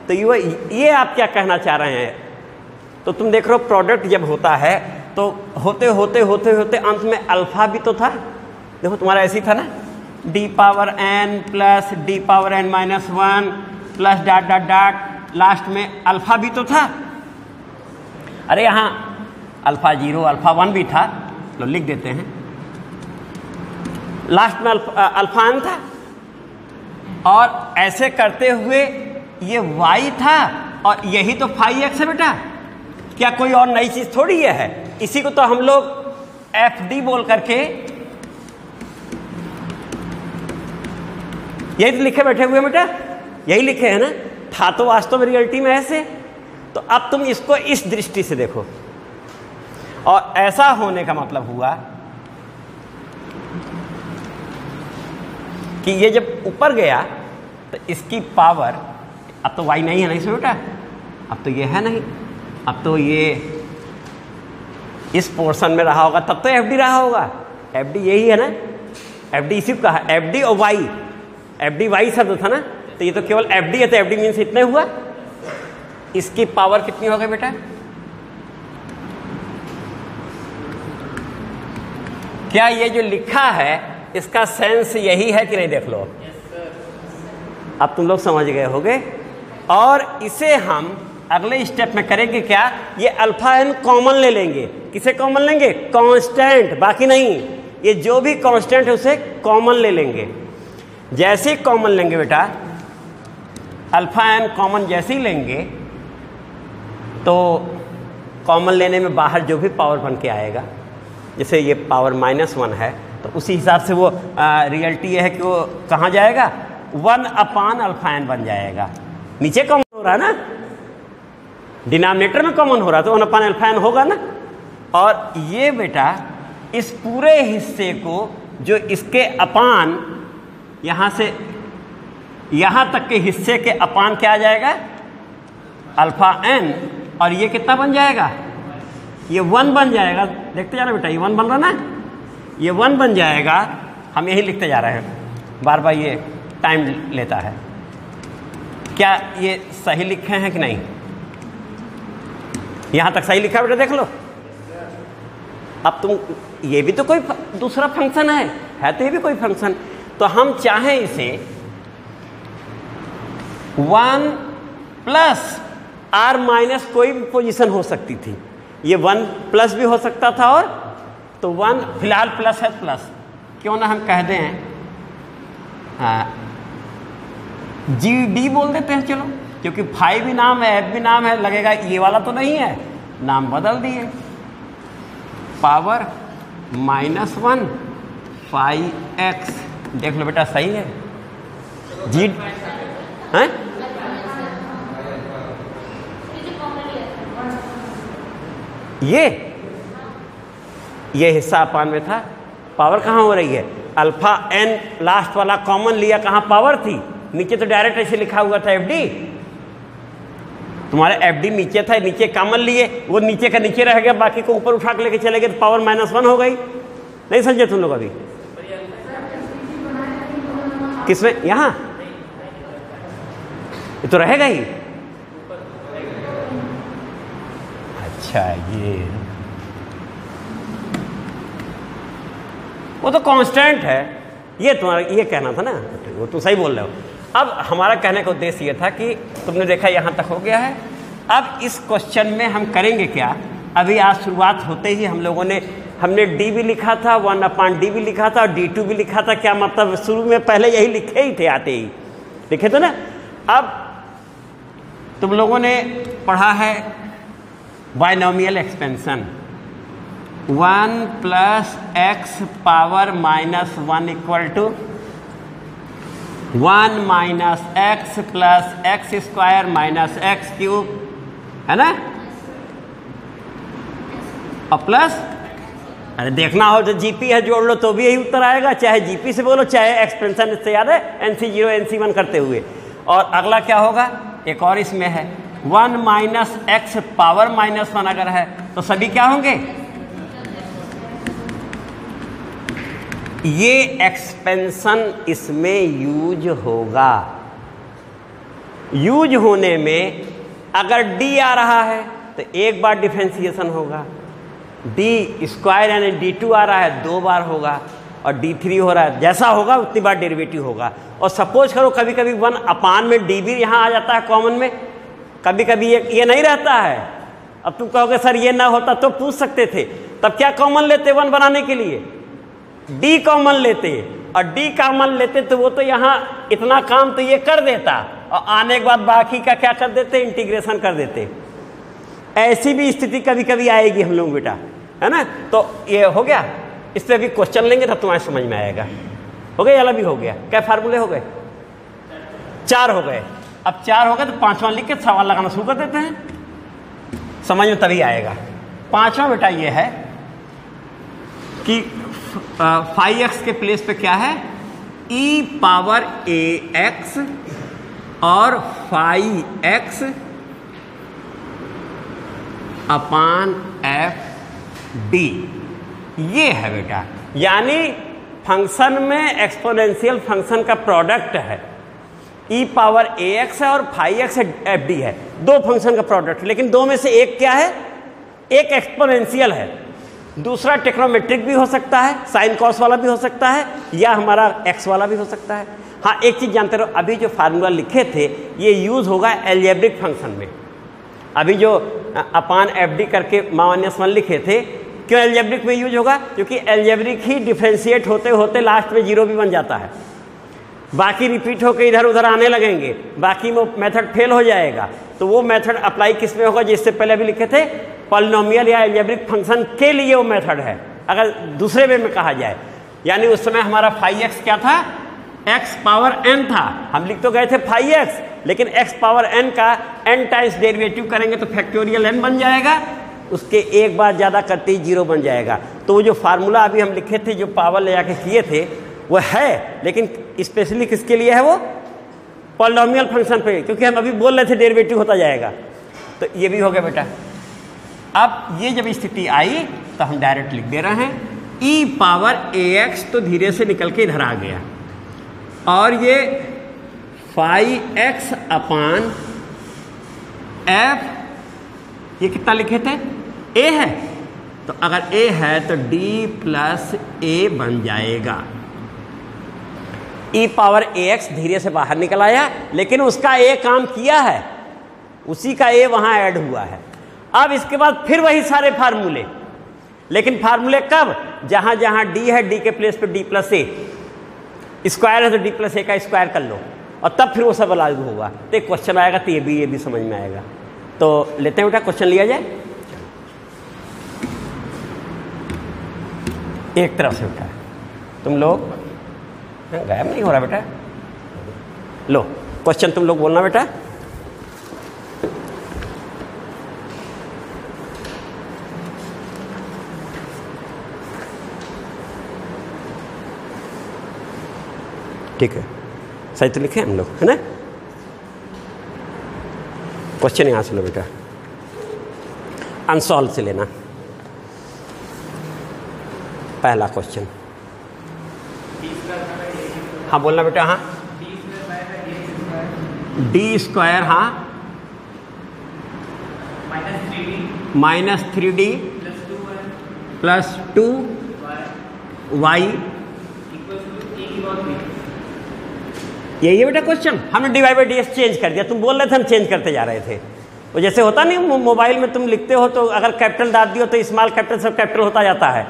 S1: तो ये आप क्या कहना चाह रहे हैं। तो तुम देख रहे हो प्रोडक्ट जब होता है तो होते होते होते होते अंत में अल्फा भी तो था। देखो तुम्हारा ऐसे ही था ना, d power n plus d power n -1 plus dot dot dot, last में अल्फा भी तो था। अरे यहाँ अल्फा 0 अल्फा 1 भी था, लो लिख देते हैं, लास्ट में अल्फा n था। और ऐसे करते हुए ये y था और यही तो फाई x है बेटा, क्या कोई और नई चीज थोड़ी ये है। इसी को तो हम लोग एफ डी बोल करके यही तो लिखे बैठे हुए बेटा, यही लिखे हैं ना, था तो वास्तव में रियलिटी में ऐसे। तो अब तुम इसको इस दृष्टि से देखो, और ऐसा होने का मतलब हुआ कि ये जब ऊपर गया तो इसकी पावर, अब तो y नहीं है ना इसमें बेटा, अब तो ये है नहीं, अब तो ये इस पोर्शन में रहा होगा, तब तो एफ डी रहा होगा। एफ डी यही है ना, एफ डी इसी को कहा, एफ डी और वाई, एफ डी वाई शब्द था ना, तो ये तो केवल एफ डी है, तो एफ डी मीन्स इतने हुआ। इसकी पावर कितनी हो गई बेटा, क्या ये जो लिखा है इसका सेंस यही है कि नहीं, देख लो। अब तुम लोग समझ गए होगे। और इसे हम अगले स्टेप में करेंगे क्या, ये अल्फा एन कॉमन ले लेंगे। किसे कॉमन लेंगे, कांस्टेंट, बाकी नहीं, ये जो भी कांस्टेंट है उसे कॉमन ले लेंगे। जैसे ही कॉमन लेंगे बेटा, अल्फा एन कॉमन जैसे ही लेंगे तो कॉमन लेने में बाहर जो भी पावर बन के आएगा, जैसे ये पावर -1 है तो उसी हिसाब से वो रियलिटी ये है कि वो कहाँ जाएगा, 1/अल्फा बन जाएगा। नीचे कॉमन हो रहा है ना, डिनोमिनेटर में कॉमन हो रहा है तो 1/अल्फा होगा ना। और ये बेटा इस पूरे हिस्से को जो इसके अपान यहाँ से यहाँ तक के हिस्से के अपान क्या आ जाएगा, अल्फा n, और ये कितना बन जाएगा, ये 1 बन जाएगा। देखते जाना बेटा, ये 1 बन रहा ना, ये 1 बन जाएगा। हम यही लिखते जा रहे हैं, बार बार ये टाइम लेता है। क्या ये सही लिखे हैं कि नहीं, यहां तक सही लिखा बेटा, देख लो। अब तुम, ये भी तो कोई दूसरा फंक्शन है तो ये भी कोई फंक्शन। तो हम चाहें इसे 1 प्लस r माइनस कोई भी पोजीशन हो सकती थी, ये 1 प्लस भी हो सकता था, और तो 1 फिलहाल प्लस है, प्लस क्यों ना हम कह दें जी डी बोल देते हैं, चलो, क्योंकि फाई भी नाम है, एफ भी नाम है, लगेगा ये वाला तो नहीं है, नाम बदल दिए, पावर -1 फाई एक्स। देख लो बेटा सही है, जी हैं, ये हिस्सा अपान में था, पावर कहाँ हो रही है, अल्फा एन लास्ट वाला कॉमन लिया, कहाँ पावर थी, नीचे तो डायरेक्ट ऐसे लिखा हुआ था एफ डी, तुम्हारा एफ डी नीचे था, नीचे कॉमन लिए, वो नीचे का नीचे रह गया, बाकी को ऊपर उठा के लेके चले गए तो पावर -1 हो गई। नहीं समझे तुम लोग अभी, किसमें, यहाँ ये तो रहेगा ही। अच्छा, ये वो तो कांस्टेंट है, ये तुम्हारा ये कहना था ना, वो तुम सही बोल रहे हो। अब हमारा कहने का उद्देश्य ये था कि तुमने देखा यहाँ तक हो गया है। अब इस क्वेश्चन में हम करेंगे क्या, अभी आज शुरुआत होते ही हम लोगों ने, हमने डी भी लिखा था, 1/d भी लिखा था, और d2 भी लिखा था। क्या मतलब, शुरू में पहले यही लिखे ही थे, आते ही लिखे थे ना। अब तुम लोगों ने पढ़ा है binomial expansion, 1 + x⁻⁻1 = 1 minus x plus x square minus x cube, है ना, और प्लस, अरे देखना हो तो जीपी है जोड़ लो तो भी यही उत्तर आएगा, चाहे जीपी से बोलो चाहे एक्सपेंशन, इससे याद है NC0 NC1 करते हुए। और अगला क्या होगा, एक और इसमें है 1 माइनस एक्स पावर -1 अगर है तो सभी क्या होंगे, ये एक्सपेंशन इसमें यूज होगा। यूज होने में अगर डी आ रहा है तो एक बार डिफरेंशिएशन होगा, डी स्क्वायर यानी D2 आ रहा है 2 बार होगा, और D3 हो रहा है, जैसा होगा उतनी बार डेरिवेटिव होगा। और सपोज करो कभी कभी 1 अपान में डी भी यहाँ आ जाता है कॉमन में, कभी कभी ये नहीं रहता है। अब तुम कहोगे सर ये ना होता तो पूछ सकते थे, तब क्या कॉमन लेते 1 बनाने के लिए, डी कॉमन लेते, और डी कॉमन लेते तो वो तो यहाँ इतना काम तो ये कर देता, और आने के बाद बाकी का क्या कर देते, इंटीग्रेशन कर देते। ऐसी भी स्थिति कभी कभी आएगी हम लोग बेटा, है ना। तो ये हो गया, इस पर भी क्वेश्चन लेंगे तब तुम्हारे समझ में आएगा। हो गया, अलग भी हो गया, क्या फार्मूले हो गए, 4 हो गए। अब 4 हो गए तो 5वां लिख के सवाल लगाना शुरू कर देते हैं, समझ में तभी आएगा। 5वां बेटा ये है कि फाई एक्स के प्लेस पे क्या है, e पावर ax और phi x upon F D, ये है बेटा। यानी फंक्शन में एक्सपोनेंशियल फंक्शन का प्रोडक्ट है, e पावर ax है और फाई एक्स एफ डी है, दो फंक्शन का प्रोडक्ट है। लेकिन दो में से एक क्या है, एक एक्सपोनेंशियल है, दूसरा टेक्नोमेट्रिक भी हो सकता है, साइन कॉस वाला भी हो सकता है, या हमारा एक्स वाला भी हो सकता है। हाँ एक चीज़ जानते रहो, अभी जो फार्मूला लिखे थे ये यूज़ होगा एल्जेब्रिक फंक्शन में। अभी जो अपान एफ डी करके -1 लिखे थे, क्यों एल्जेब्रिक में यूज होगा, क्योंकि एल्जेब्रिक ही डिफ्रेंशिएट होते होते लास्ट में 0 भी बन जाता है, बाकी रिपीट होकर इधर उधर आने लगेंगे, बाकी वो मेथड फेल हो जाएगा। तो वो मेथड अप्लाई किस में होगा, जिससे पहले अभी लिखे थे पॉलिनोमियल या एल्जेब्रिक फंक्शन के लिए वो मेथड है, अगर दूसरे वे में कहा जाए। यानी उस समय हमारा फाई एक्स क्या था, x पावर n था, हम लिख तो गए थे फाई एक्स, लेकिन x पावर n का n टाइम्स डेरिवेटिव करेंगे तो फैक्टोरियल n बन जाएगा, उसके एक बार ज़्यादा करते ही 0 बन जाएगा। तो वो जो फार्मूला अभी हम लिखे थे, जो पावर ले जाके किए थे, वो है, लेकिन स्पेशली किसके लिए है, वो पॉलिनोमियल फंक्शन पे, क्योंकि हम अभी बोल रहे थे डेरिवेटिव होता जाएगा। तो ये भी हो गया बेटा। अब ये जब स्थिति आई तो हम डायरेक्ट लिख दे रहे हैं e पावर ax, तो धीरे से निकल के इधर आ गया, और ये फाई एक्स अपान एफ, ये कितना लिखे थे, a है, तो अगर a है तो d प्लस a बन जाएगा। e पावर ax धीरे से बाहर निकल आया, लेकिन उसका a काम किया है, उसी का a वहां ऐड हुआ है। अब इसके बाद फिर वही सारे फार्मूले, लेकिन फार्मूले कब, जहां जहां d है d के प्लेस पे d प्लस a, स्क्वायर है तो d प्लस a का स्क्वायर कर लो, और तब फिर वो सब लागू होगा। तो एक क्वेश्चन आएगा तो ये भी समझ में आएगा। तो लेते हैं बेटा, क्वेश्चन लिया जाए एक तरफ से बेटा। तुम लोग गायब नहीं हो रहा बेटा, लो क्वेश्चन तुम लोग बोलना बेटा। ठीक है, सही तो लिखे हम लोग, है ना। क्वेश्चन यहाँ से लो बेटा, अनसॉल्व से लेना। पहला क्वेश्चन, हाँ बोलना बेटा, हाँ डी स्क्वायर, हाँ -3d प्लस 2y, यही है बेटा क्वेश्चन। हमने D by D S change कर दिया, तुम बोल रहे थे हम चेंज करते जा रहे थे। वो जैसे होता नहीं, मोबाइल में तुम लिखते हो तो अगर कैपिटल डाल दियो तो स्मॉल कैपिटल सब कैपिटल होता जाता है,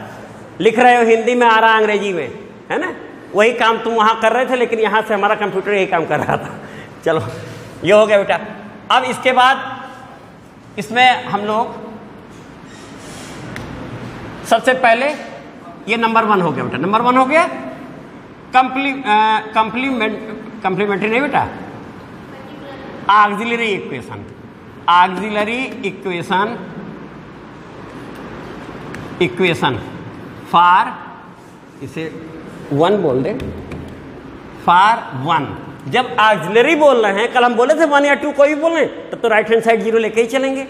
S1: लिख रहे हो हिंदी में आ रहा अंग्रेजी में, है ना। वही काम तुम वहाँ कर रहे थे, लेकिन यहाँ से हमारा कंप्यूटर यही काम कर रहा था। चलो ये हो गया बेटा। अब इसके बाद इसमें हम लोग सबसे पहले ये नंबर 1 हो गया बेटा, नंबर 1 हो गया। कंप्लीमेंट्री नहीं बेटा, auxiliary equation, auxiliary equation for, इसे 1 बोल दे, फॉर 1। जब ऑक्सिलरी बोल रहे हैं, कल हम बोले थे 1 या 2 कोई भी बोल रहे हैं, तब तो राइट हैंड साइड 0 लेके ही चलेंगे।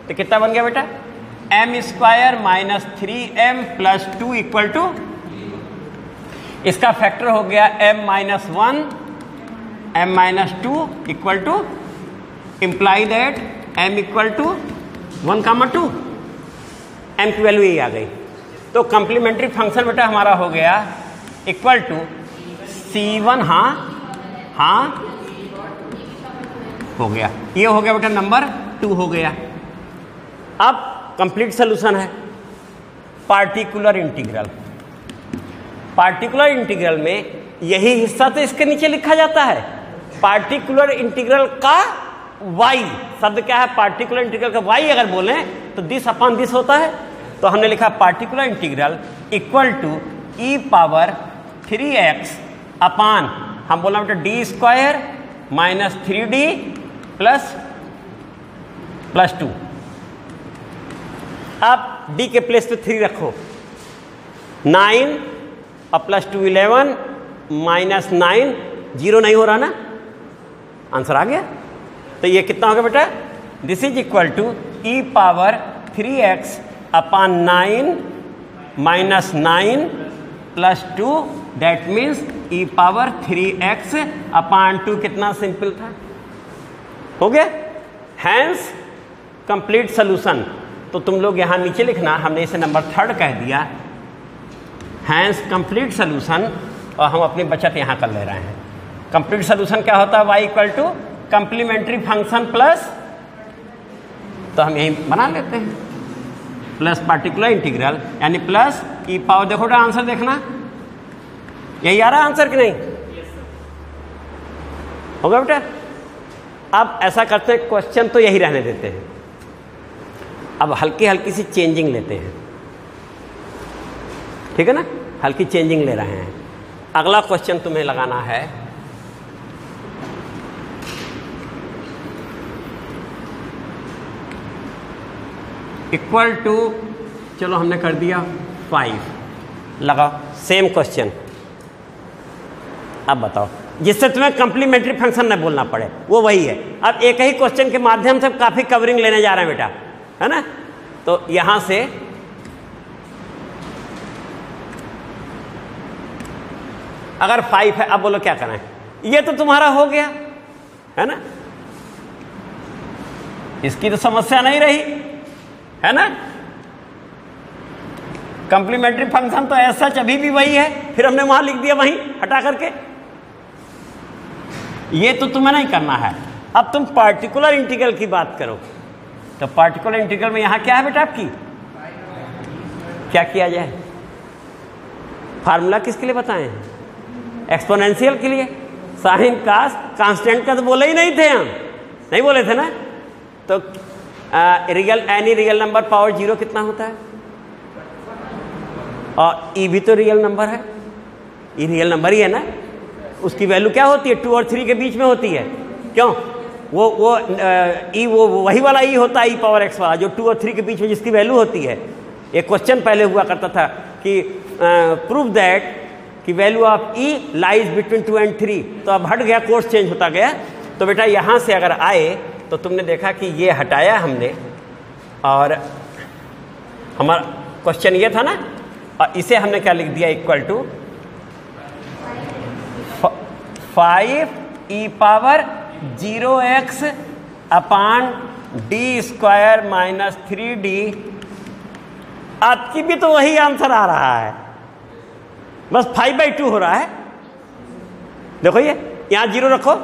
S1: तो कितना बन गया बेटा, m² - 3m + 2 = इसका फैक्टर हो गया m - 1 m - 2 = imply that m = 1, 2, m की वैल्यू यही आ गई। तो कंप्लीमेंट्री फंक्शन बेटा हमारा हो गया इक्वल टू C1, हाँ हो गया, ये हो गया बेटा नंबर 2 हो गया। अब कंप्लीट सोल्यूशन है पार्टिकुलर इंटीग्रल। पार्टिकुलर इंटीग्रल में यही हिस्सा तो इसके नीचे लिखा जाता है। पार्टिकुलर इंटीग्रल का y शब्द क्या है, पार्टिकुलर इंटीग्रल का y अगर बोलें तो दिस अपॉन दिस होता है। तो हमने लिखा particular integral equal to e⁻3x upon, हम बोला बेटा d² - 3d + 2। अब d के प्लेस पे 3 रखो, 9 और +2 11 -9 0 नहीं हो रहा ना, आंसर आ गया। तो ये कितना होगा बेटा, this is equal to e⁻3x upon 9 - 9 + 2, that means e⁻3x upon 2। कितना सिंपल था, हो गया। Hence complete solution. तो तुम लोग यहां नीचे लिखना, हमने इसे नंबर 3 कह दिया, हैंस कंप्लीट सोल्यूशन, और हम अपनी बचत यहां कर ले रहे हैं। कंप्लीट सोल्यूशन क्या होता है, y = कंप्लीमेंट्री फंक्शन प्लस, तो हम यही बना लेते हैं, प्लस पार्टिकुलर इंटीग्रल यानी प्लस e पावर। देखो बेटा आंसर देखना, यही आ रहा है आंसर कि नहीं, होगा बेटा। अब ऐसा करते हैं, क्वेश्चन तो यही रहने देते हैं, अब हल्की हल्की सी चेंजिंग लेते हैं, ठीक है ना, हल्की चेंजिंग ले रहे हैं। अगला क्वेश्चन तुम्हें लगाना है इक्वल टू, चलो हमने कर दिया 5, लगाओ सेम क्वेश्चन। अब बताओ, जिससे तुम्हें कंप्लीमेंट्री फंक्शन न बोलना पड़े, वो वही है। अब एक ही क्वेश्चन के माध्यम से काफी कवरिंग लेने जा रहे हैं बेटा, है ना। तो यहां से अगर 5 है, अब बोलो क्या करना है, ये तो तुम्हारा हो गया है ना, इसकी तो समस्या नहीं रही, है ना। कंप्लीमेंट्री फंक्शन तो ऐसा अभी भी वही है, फिर हमने वहां लिख दिया वहीं हटा करके, ये तो तुम्हें नहीं करना है। अब तुम पार्टिकुलर इंटीग्रल की बात करो, तो पार्टिकुलर इंटीग्रल में यहां क्या है बेटा आपकी, क्या किया जाए, फार्मूला किसके लिए बताएं, एक्सपोनेंशियल के लिए। साइन कास कांस्टेंट का तो बोले ही नहीं थे हम, नहीं बोले थे ना। तो real, any real number power 0 कितना होता है, और ई भी तो रियल नंबर है, ई रियल नंबर ही है ना, उसकी वैल्यू क्या होती है, 2 और 3 के बीच में होती है। क्यों, वो ई वो वही वाला ई होता है, e⁻x वाला, जो 2 और 3 के बीच में जिसकी वैल्यू होती है। एक क्वेश्चन पहले हुआ करता था कि प्रूव दैट कि value of E lies between 2 and 3, तो अब हट गया, कोर्स चेंज होता गया। तो बेटा यहां से अगर आए तो तुमने देखा कि ये हटाया हमने, और हमारा क्वेश्चन ये था ना, और इसे हमने क्या लिख दिया, equal to 5e⁻0x upon d² - 3d। आपकी भी तो वही आंसर आ रहा है, बस 5/2 हो रहा है। देखो ये यहां 0 रखो,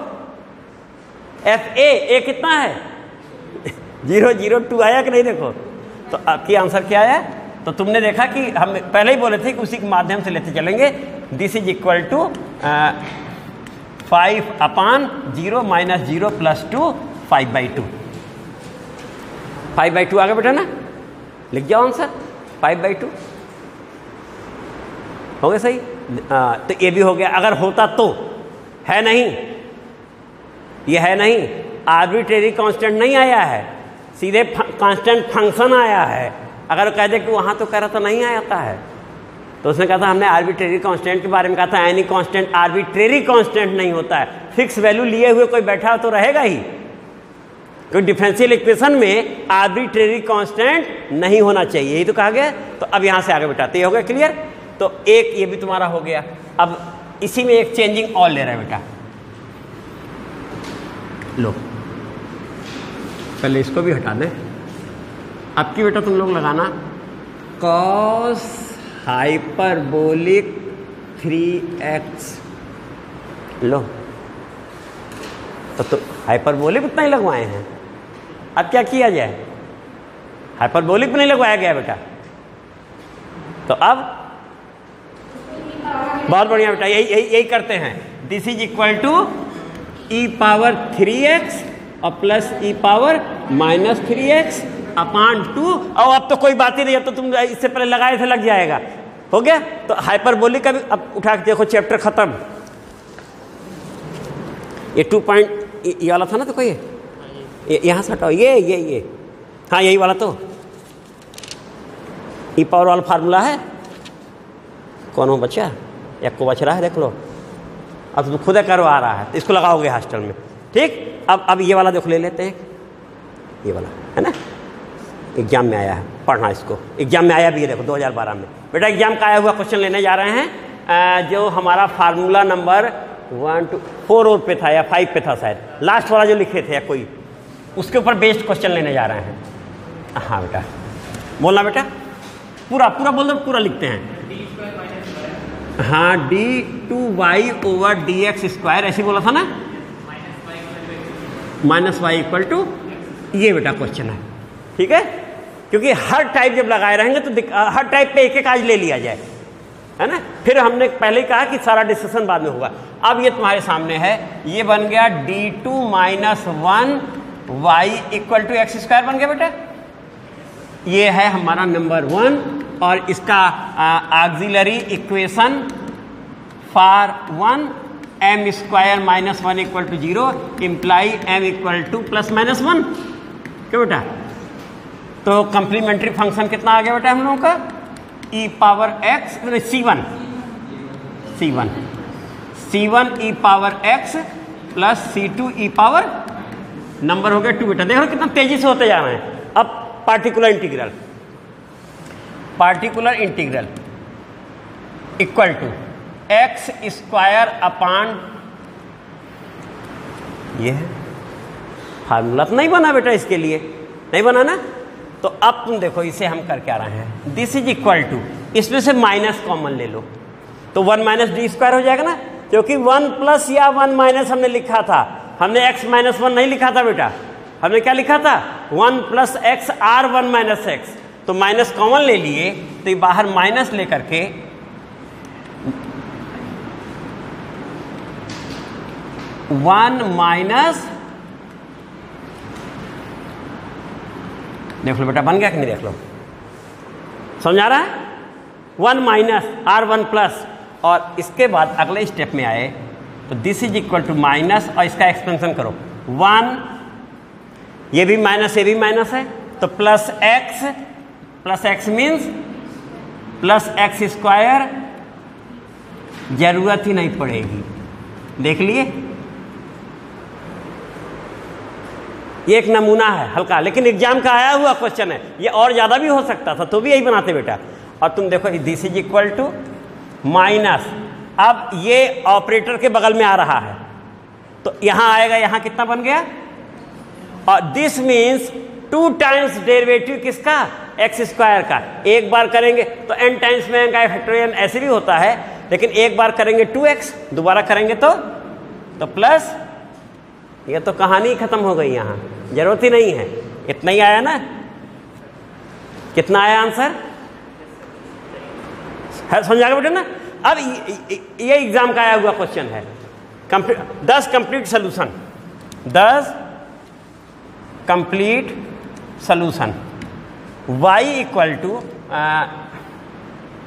S1: FA कितना है 0 0 2 आया कि नहीं, देखो तो आपकी आंसर क्या आया। तो तुमने देखा कि हम पहले ही बोले थे कि उसी के माध्यम से लेते चलेंगे। This is equal to 5/0 - 0 + 2 5/2। 5/2 आ गया बेटा ना, लिख जाओ आंसर 5/2 हो गया सही। तो ये भी हो गया, अगर होता तो, है नहीं ये है नहीं, आर्बिट्रेरी कांस्टेंट नहीं आया है, सीधे कांस्टेंट फंक्शन आया है। अगर कह दे कि वहाँ तो कह रहा था नहीं आता है, तो उसने कहा था हमने आर्बिट्रेरी कांस्टेंट के बारे में कहा था, एनी कांस्टेंट आर्बिट्रेरी कांस्टेंट नहीं होता है, फिक्स वैल्यू लिए हुए कोई बैठा तो रहेगा ही। क्योंकि डिफरेंशियल इक्वेशन में आर्बिट्रेरी कांस्टेंट नहीं होना चाहिए, यही तो कहा गया। तो अब यहाँ से आगे बेटा, ये हो गया क्लियर। तो एक ये भी तुम्हारा हो गया। अब इसी में एक चेंजिंग और ले रहा है बेटा, लो पहले इसको भी हटा दें। अब की बेटा तुम लोग लगाना कॉस हाइपरबोलिक 3x। लो तो हाइपरबोलिक उतना ही लगवाए हैं, अब क्या किया जाए, हाइपरबोलिक भी नहीं लगवाया गया बेटा। तो अब बहुत बढ़िया बेटा, यही करते हैं। This is equal to e power 3x और प्लस e पावर -3x अपान 2। और अब तो कोई बात ही नहीं, अब तो तुम इससे पहले लगाए थे, लग जाएगा, हो गया। तो हाइपरबोलिक का भी अब उठा के देखो, चैप्टर खत्म। ये 2 पॉइंट ये वाला था ना, तो कोई यहाँ से हटाओ, ये हाँ यही वाला। तो ई पावर वाला फार्मूला है, कौन हो बच्चा, एक को बच रहा है, देख लो। अब तुम खुद करो आ रहा है, तो इसको लगाओगे हॉस्टल में, ठीक। अब ये वाला देखो, ले लेते हैं, ये वाला है ना, एग्जाम में आया है, पढ़ना इसको, एग्जाम में आया भी है, देखो 2012 में बेटा एग्जाम का आया हुआ क्वेश्चन लेने जा रहे हैं। जो हमारा फार्मूला नंबर 1 2 4 और पे था या 5 पे था शायद, लास्ट वाला जो लिखे थे या कोई, उसके ऊपर बेस्ड क्वेश्चन लेने जा रहे हैं। हाँ बेटा बोलना बेटा, पूरा बोल दो, पूरा लिखते हैं। हाँ d2y ओवर dx², ऐसे बोला था ना, -y इक्वल टू, ये बेटा क्वेश्चन है, ठीक है। क्योंकि हर टाइप जब लगाए रहेंगे तो हर टाइप पे एक एक आज ले लिया जाए, है ना। फिर हमने पहले कहा कि सारा डिस्कशन बाद में होगा। अब ये तुम्हारे सामने है, ये बन गया d2 - 1y equal to x² बन गया बेटा। ये है हमारा नंबर 1, और इसका auxiliary equation for 1 m² - 1 equal to 0 imply m equal to +-1, क्यों बेटा। तो कंप्लीमेंट्री फंक्शन कितना आ गया बेटा हम लोगों का, e power x c1 e power x plus c2 e power, number हो गया 2 बेटा। देखो कितना तेजी से होते जा रहे हैं। अब particular integral equal to x² upon, ये है फार्मूला तो नहीं बना बेटा, इसके लिए नहीं बना ना। तो अब तुम देखो इसे हम कर क्या रहे हैं, दिस इज इक्वल टू, इसमें से माइनस कॉमन ले लो, तो 1 - d² हो जाएगा ना, क्योंकि 1 प्लस या 1 माइनस हमने लिखा था, हमने x - 1 नहीं लिखा था बेटा, हमने क्या लिखा था 1 + x r 1 - x। तो माइनस कॉमन ले लिए, तो ये बाहर माइनस लेकर के 1 माइनस, देख लो बेटा बन गया कि नहीं, देख लो, समझ आ रहा है। 1 माइनस r1 प्लस, और इसके बाद अगले स्टेप में आए तो this is equal to minus, और इसका एक्सपेंशन करो 1, ये भी माइनस है, तो प्लस x मीन्स +x², जरूरत ही नहीं पड़ेगी, देख लिए। ये एक नमूना है हल्का, लेकिन एग्जाम का आया हुआ क्वेश्चन है, ये और ज़्यादा भी हो सकता था, तो भी यही बनाते बेटा। और तुम देखो this is equal to minus, अब ये ऑपरेटर के बगल में आ रहा है, तो यहाँ आएगा, यहाँ कितना बन गया, और दिस मीन्स 2 टाइम्स डेरिवेटिव किसका, x² का। एक बार करेंगे तो n टाइम्स में n का फैक्टोरियल ऐसे भी होता है, लेकिन एक बार करेंगे 2x, दोबारा करेंगे तो प्लस, ये तो कहानी खत्म हो गई, यहाँ जरूरत ही नहीं है, इतना ही आया ना। कितना आया आंसर, समझा गया बेटा ना। अब ये एग्जाम का आया हुआ क्वेश्चन है, 10 complete solution, 10 complete solution, y equal to,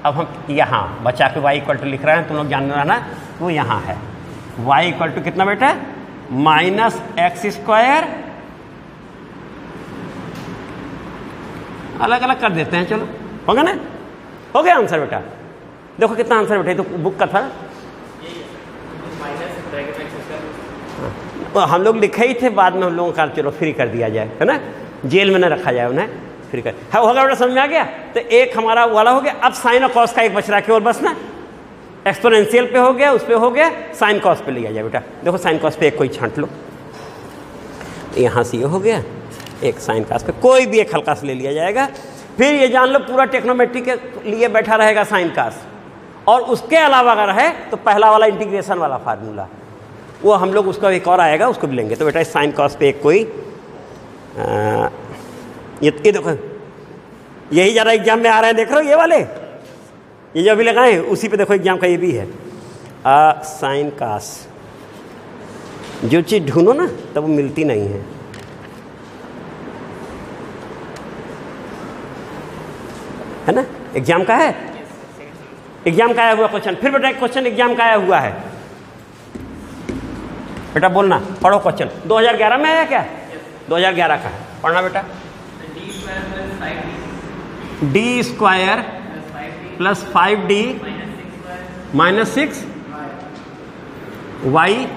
S1: अब हम यहाँ बचा के y इक्वल टू लिख रहे हैं, तुम लोग जान रहे ना, वो यहाँ है y इक्वल टू कितना बेटा माइनस एक्स स्क्वायर, अलग अलग कर देते हैं, चलो हो गया ना, हो गया आंसर बेटा। देखो कितना आंसर बेटा, तो बुक का था, तो हम लोग लिखे ही थे, बाद में हम लोगों का चलो फ्री कर दिया जाए, है ना, जेल में ना रखा जाए उन्हें, फ्री कर। हाँ होगा बेटा, समझ में आ गया। तो एक हमारा वाला हो गया। अब साइन और कॉस का एक बच रहा है केवल बस ना, एक्सपोनेंशियल पे हो गया, उस पे हो गया, साइन कॉस पे लिया जाए बेटा। देखो साइन कॉस पे एक कोई छांट लो, यहाँ से ये हो गया, एक साइन कॉस पे कोई भी एक हल्का से ले लिया जाएगा। फिर ये जान लो पूरा टेक्नोमेट्री के लिए बैठा रहेगा साइन कॉस, और उसके अलावा अगर है तो पहला वाला इंटीग्रेशन वाला फार्मूला, वो हम लोग उसका एक और आएगा, उसको भी लेंगे। तो बेटा साइन कॉस पे एक कोई ये देखो, यही ज़रा एग्जाम में आ रहे हैं, देख रहे हो ये वाले, ये जो अभी लगाए उसी पे देखो एग्जाम का ये भी है, साइन कॉस। जो चीज़ ढूंढो ना तब वो मिलती नहीं है ना। एग्जाम का है, एग्जाम का आया हुआ क्वेश्चन। फिर बेटा एक क्वेश्चन एग्जाम का आया हुआ है, बेटा बोलना, पढ़ो क्वेश्चन। 2011 में आया क्या? 2011 का है, पढ़ना बेटा। D square plus 5d minus 6 y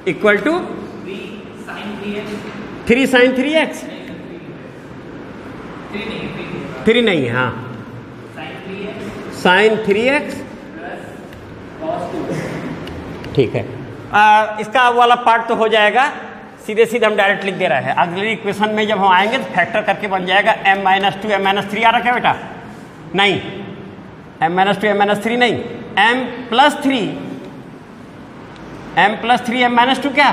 S1: equal to 3 sine 3x, 3 नहीं है, हाँ, साइन 3x, ठीक है। इसका वाला पार्ट तो हो जाएगा, सीधे सीधे हम डायरेक्ट लिख दे रहे हैं। ऑक्सिलरी इक्वेशन में जब हम आएंगे तो फैक्टर करके बन जाएगा m-2 m-3 आ रखा है बेटा, नहीं m-2 m-3 नहीं, m+3 m+3 क्या,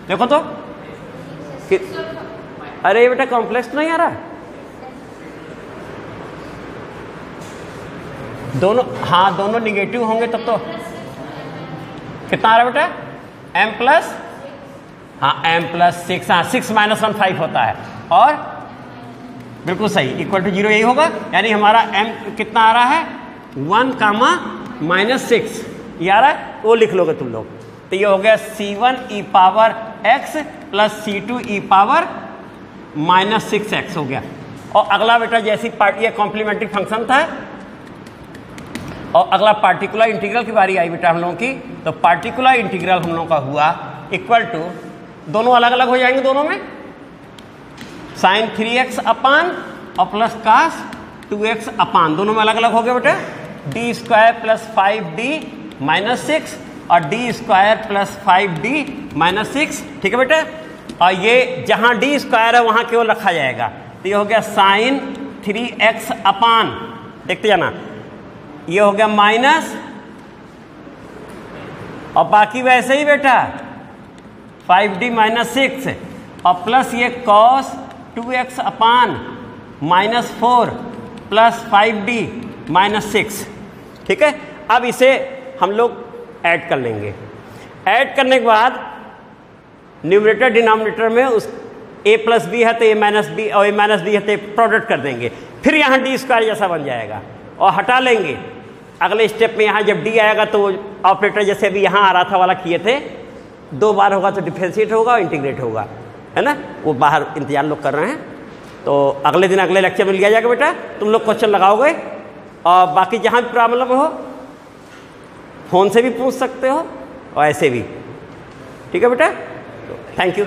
S1: देखो तो अरे बेटा कॉम्प्लेक्स नहीं आ रहा, दोनों, हाँ दोनों निगेटिव होंगे तब तो कितना आ रहा है बेटा, m प्लस, हाँ m+6, हाँ 6 - 1 5 होता है, और बिल्कुल सही, इक्वल टू 0 यही होगा। यानी हमारा m कितना आ रहा है, 1, -6 ये आ रहा है, वो लिख लोगे तुम लोग। तो ये हो गया c1e⁻x प्लस c2e⁻−6x हो गया। और अगला बेटा जैसी पार्टी, ये कॉम्प्लीमेंट्री फंक्शन था, और अगला पार्टिकुलर इंटीग्रल की बारी आई बेटा हम लोगों की। तो पार्टिकुलर इंटीग्रल हम लोगों का हुआ इक्वल टू, दोनों अलग अलग हो जाएंगे, दोनों में साइन 3x अपान और प्लस कास 2x अपान, दोनों में अलग अलग हो गया बेटा, डी स्क्वायर प्लस 5d-6 और डी स्क्वायर प्लस 5d-6, ठीक है बेटा। और ये जहां डी स्क्वायर है वहां केवल रखा जाएगा, तो ये हो गया साइन 3x अपान, देखते जाना, ये हो गया माइनस, और बाकी वैसे ही बेटा 5d-6 और प्लस ये कॉस 2x अपान -4 प्लस 5d-6, ठीक है। अब इसे हम लोग ऐड कर लेंगे। ऐड करने के बाद न्यूमरेटर डिनोमिनेटर में उस a प्लस बी है तो a माइनस बी, और a माइनस बी है तो प्रोडक्ट कर देंगे, फिर यहाँ डी स्क्वायर जैसा बन जाएगा, और हटा लेंगे। अगले स्टेप में यहाँ जब डी आएगा तो ऑपरेटर जैसे अभी यहाँ आ रहा था वाला किए थे, 2 बार होगा तो डिफरेंशिएट होगा और इंटीग्रेट होगा, है ना, वो बाहर इंतजार लोग कर रहे हैं। तो अगले दिन अगले लेक्चर में लिया जाएगा बेटा, तुम लोग क्वेश्चन लगाओगे, और बाकी जहाँ भी प्रॉब्लम हो फ़ोन से भी पूछ सकते हो और ऐसे भी, ठीक है बेटा। Thank you.